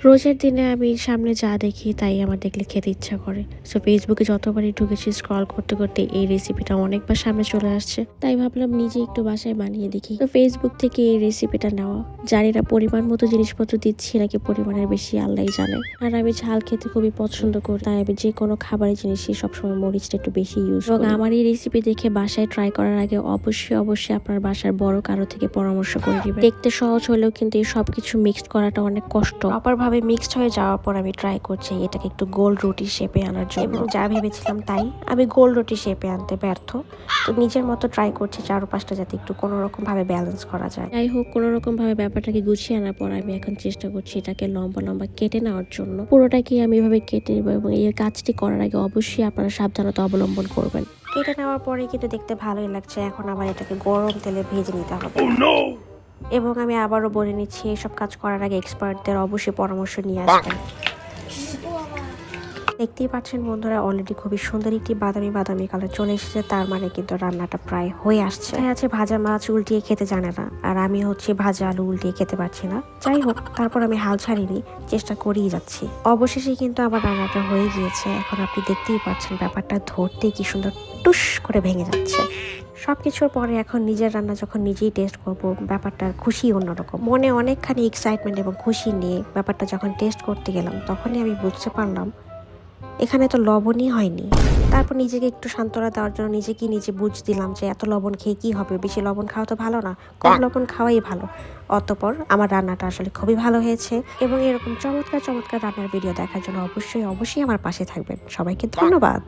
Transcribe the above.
রোজের দিনে আমি সামনে যা দেখি তাই আমার দেখলে খেতে ইচ্ছা করে। সো ফেসবুকে যতবারই ঢুকেছি স্ক্রল করতে করতে এই রেসিপিটা অনেকবার সামনে চলে আসছে, তাই ভাবলাম নিজে একটু বাসায় বানিয়ে দেখি। তো ফেসবুক থেকে এই রেসিপিটা নেওয়া, জানি না পরিমাণ মতো জিনিসপত্র দিচ্ছি নাকি পরিমাণের বেশি আল্লাহই জানে। আর আমি ঝাল খেতে খুবই পছন্দ করি, তাই আমি যে কোনো খাবারের জিনিসই সবসময় মরিচটা একটু বেশি ইউজ করি। এবং আমার এই রেসিপি দেখে বাসায় ট্রাই করার আগে অবশ্যই আপনার বাসার বড় কারো থেকে পরামর্শ করে দিবেন। দেখতে সহজ হলেও কিন্তু এই সবকিছু মিক্সড করাটা অনেক কষ্ট। ভাবে মিক্সড হয়ে যাওয়ার পর আমি ট্রাই করছি এটাকে একটু গোল রুটি শেপে আনার জন্য। এবং যা ভেবেছিলাম তাই, আমি গোল রুটি শেপে আনতে ব্যর্থ। তো নিজের মতো ট্রাই করছি চারপাশটা যাতে একটু কোনো রকম ভাবে ব্যালেন্স করা যায়। যাই হোক, কোনো রকম ভাবে ব্যাপারটাকে গুছিয়ে আনার পর আমি এখন চেষ্টা করছি এটাকে লম্বা লম্বা কেটে নেওয়ার জন্য। পুরোটাকে আমি এভাবে কেটে নেবো এবং এই কাজটি করার আগে অবশ্যই আপনারা সাবধানতা অবলম্বন করবেন। কেটে নেওয়ার পরে কিন্তু দেখতে ভালোই লাগছে। এখন আবার এটাকে গরম তেলে ভেজে নিতে হবে। এবং আমি আবারও বলে নিচ্ছি, এইসব কাজ করার আগে এক্সপার্টদের অবশ্যই পরামর্শ নিয়ে আসবেন। দেখতেই পাচ্ছেন বন্ধুরা, অলরেডি খুবই সুন্দর একটি বাদামি কালার চলে এসেছে। তার মানে কিন্তু রান্নাটা প্রায় হয়ে আসছে। আছে ভাজা মাছ উল্টিয়ে খেতে জানে না, আর আমি হচ্ছে ভাজা আলু উল্টিয়ে খেতে পারছি না। যাই হোক, তারপর আমি হাল ছাড়িনি, চেষ্টা করেই যাচ্ছি। অবশেষে কিন্তু আমার রান্নাটা হয়ে গিয়েছে। এখন আপনি দেখতেই পাচ্ছেন ব্যাপারটা ধরতে কি সুন্দর টুস করে ভেঙে যাচ্ছে। সবকিছুর পরে এখন নিজের রান্না যখন নিজেই টেস্ট করব, ব্যাপারটার খুশি অন্যরকম। মনে অনেকখানি এক্সাইটমেন্ট এবং খুশি নিয়ে ব্যাপারটা যখন টেস্ট করতে গেলাম, তখনই আমি বুঝতে পারলাম এখানে তো লবণই হয়নি। তারপর নিজেকে একটু সান্ত্বনা দেওয়ার জন্য নিজে বুঝ দিলাম যে এত লবণ খেয়ে কি হবে, বেশি লবণ খাওয়া তো ভালো না, কম লবণ খাওয়াই ভালো। অতঃপর আমার রান্নাটা আসলে খুবই ভালো হয়েছে। এবং এরকম চমৎকার রান্নার ভিডিও দেখার জন্য অবশ্যই আমার পাশে থাকবেন। সবাইকে ধন্যবাদ।